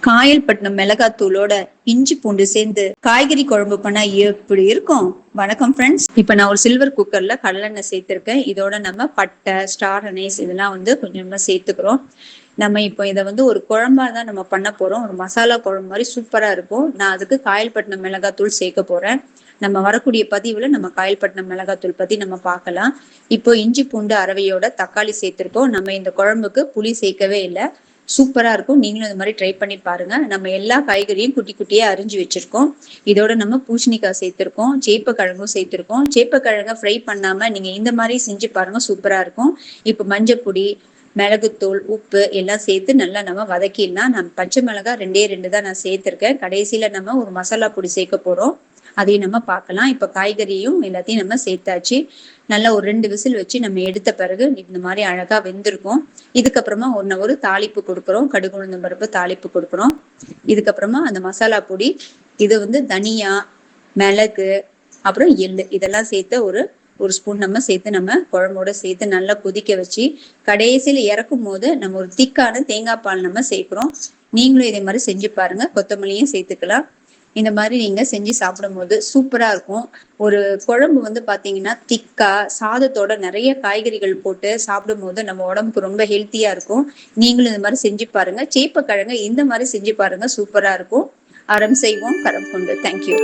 காயல்பட்டினம் மிளகாத்தூளோட இஞ்சி பூண்டு சேர்ந்து காய்கறி குழம்பு பண்ணா எப்படி இருக்கும்? வணக்கம் ஃப்ரெண்ட்ஸ். இப்ப நான் ஒரு சில்வர் குக்கர்ல கடலெண்ணெய் சேர்த்திருக்கேன். இதோட நம்ம பட்டை, ஸ்டார் அனீஸ் இதெல்லாம் கொஞ்சமா சேர்த்துக்கிறோம். நம்ம இப்போ இதை ஒரு குழம்பா தான் நம்ம பண்ண போறோம். ஒரு மசாலா குழம்பு மாதிரி சூப்பரா இருக்கும். நான் அதுக்கு காயல்பட்டினம் மிளகாத்தூள் சேர்க்க போறேன். நம்ம வரக்கூடிய பதிவுல நம்ம காயல்பட்டினம் மிளகாத்தூள் பத்தி நம்ம பார்க்கலாம். இப்போ இஞ்சி பூண்டு அரவையோட தக்காளி சேர்த்திருக்கோம். நம்ம இந்த குழம்புக்கு புளி சேர்க்கவே இல்லை. சூப்பரா இருக்கும். நீங்களும் இந்த மாதிரி ட்ரை பண்ணி பாருங்க. நம்ம எல்லா காய்கறியும் குட்டி குட்டியா அரிஞ்சு வச்சிருக்கோம். இதோட நம்ம பூசணிக்காய் சேர்த்திருக்கோம், சேப்பக்கிழங்கும் சேர்த்திருக்கோம். சேப்பக்கிழங்க ஃப்ரை பண்ணாம நீங்க இந்த மாதிரி செஞ்சு பாருங்க, சூப்பரா இருக்கும். இப்ப மஞ்சப்பொடி, மிளகுத்தூள், உப்பு எல்லாம் சேர்த்து நல்லா நம்ம வதக்கிடலாம். நான் பச்சை மிளகாய் 2 தான் நான் சேர்த்திருக்கேன். கடைசியில நம்ம ஒரு மசாலா பொடி சேர்க்க போறோம். அதையும் நம்ம பார்க்கலாம். இப்ப காய்கறியும் எல்லாத்தையும் நம்ம சேர்த்தாச்சு. நல்லா ஒரு 2 விசில் வச்சு நம்ம எடுத்த பிறகு இந்த மாதிரி அழகா வெந்திருக்கும். இதுக்கப்புறமா ஒரு தாளிப்பு கொடுக்குறோம். கடுகு உளுந்தம் பருப்பு தாளிப்பு கொடுக்குறோம். இதுக்கப்புறமா அந்த மசாலா பொடி, இது தனியா, மிளகு, அப்புறம் எள்ளு இதெல்லாம் சேர்த்து ஒரு ஸ்பூன் நம்ம சேர்த்து நம்ம குழம்போட சேர்த்து நல்லா கொதிக்க வச்சு கடைசியில இறக்கும் போது நம்ம ஒரு திக்கான தேங்காய் பால் நம்ம சேர்க்கிறோம். நீங்களும் இதே மாதிரி செஞ்சு பாருங்க. கொத்தமல்லியும் சேர்த்துக்கலாம். இந்த மாதிரி நீங்க செஞ்சு சாப்பிடும் போது சூப்பரா இருக்கும். ஒரு குழம்பு பாத்தீங்கன்னா திக்கா சாதத்தோட நிறைய காய்கறிகள் போட்டு சாப்பிடும் போது நம்ம உடம்புக்கு ரொம்ப ஹெல்த்தியா இருக்கும். நீங்களும் இந்த மாதிரி செஞ்சு பாருங்க. சேப்பக்கிழங்கு இந்த மாதிரி செஞ்சு பாருங்க, சூப்பரா இருக்கும். அறம் செய்வோம் கரம் கொண்டு. தேங்க்யூ.